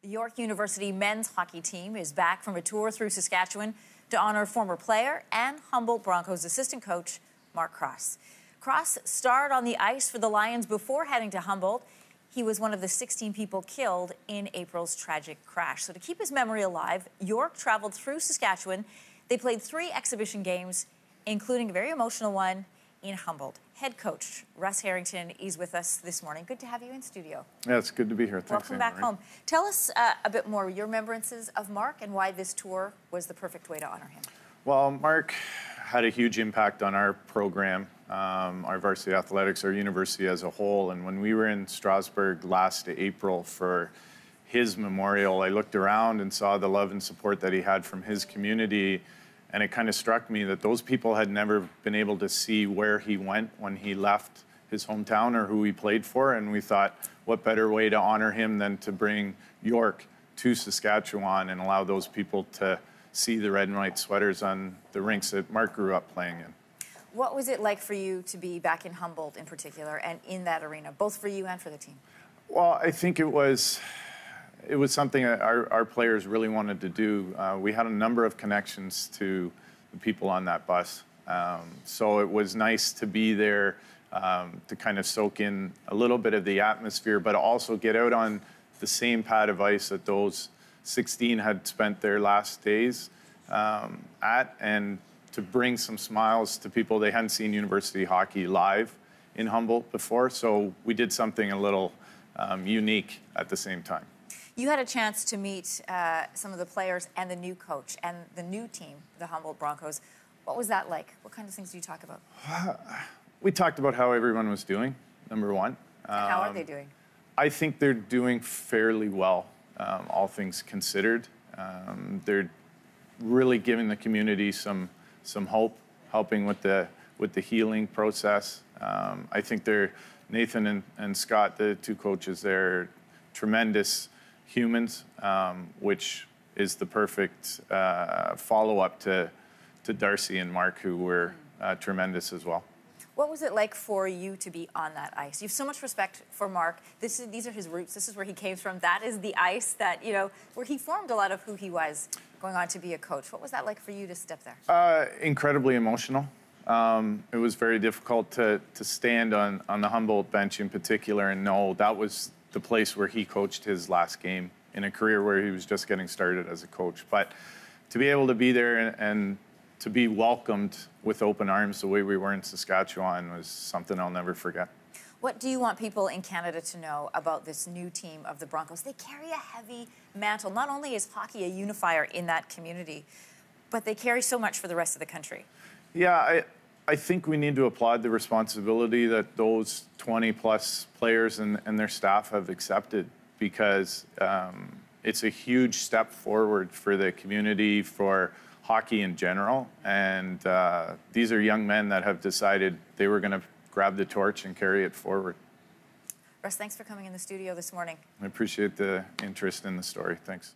The York University men's hockey team is back from a tour through Saskatchewan to honor former player and Humboldt Broncos assistant coach Mark Cross. Cross starred on the ice for the Lions before heading to Humboldt. He was one of the 16 people killed in April's tragic crash. So to keep his memory alive, York traveled through Saskatchewan. They played 3 exhibition games, including a very emotional one in Humboldt. Head coach Russ Herrington is with us this morning. Good to have you in studio. Yeah, it's good to be here. Thanks, Welcome back home. Tell us a bit more, your remembrances of Mark and why this tour was the perfect way to honor him. Well, Mark had a huge impact on our program, our varsity athletics, our university as a whole. And when we were in Strasbourg last April for his memorial, I looked around and saw the love and support that he had from his community. And it kind of struck me that those people had never been able to see where he went when he left his hometown or who he played for. And we thought, what better way to honor him than to bring York to Saskatchewan and allow those people to see the red and white sweaters on the rinks that Mark grew up playing in. What was it like for you to be back in Humboldt in particular and in that arena, both for you and for the team? Well, I think it was something that our players really wanted to do. We had a number of connections to the people on that bus. So it was nice to be there to kind of soak in a little bit of the atmosphere, but also get out on the same pad of ice that those 16 had spent their last days at, and to bring some smiles to people. They hadn't seen university hockey live in Humboldt before, so we did something a little unique at the same time. You had a chance to meet some of the players and the new coach and the new team, the Humboldt Broncos. What was that like? What kind of things did you talk about? We talked about how everyone was doing, number one. And how are they doing? I think they're doing fairly well, all things considered. They're really giving the community some hope, helping with the healing process. I think Nathan and Scott, the two coaches, they're tremendous humans, which is the perfect follow-up to Darcy and Mark, who were tremendous as well. What was it like for you to be on that ice? You have so much respect for Mark. These are his roots. This is where he came from. That is the ice that, where he formed a lot of who he was going on to be a coach. What was that like for you to step there? Incredibly emotional. It was very difficult to stand on the Humboldt bench in particular and know that was the place where he coached his last game in a career where he was just getting started as a coach. But to be able to be there and to be welcomed with open arms the way we were in Saskatchewan was something I'll never forget. What do you want people in Canada to know about this new team of the Broncos? They carry a heavy mantle. Not only is hockey a unifier in that community, but they carry so much for the rest of the country. Yeah, I think we need to applaud the responsibility that those 20-plus players and their staff have accepted, because it's a huge step forward for the community, for hockey in general. And these are young men that have decided they were going to grab the torch and carry it forward. Russ, thanks for coming in the studio this morning. I appreciate the interest in the story. Thanks.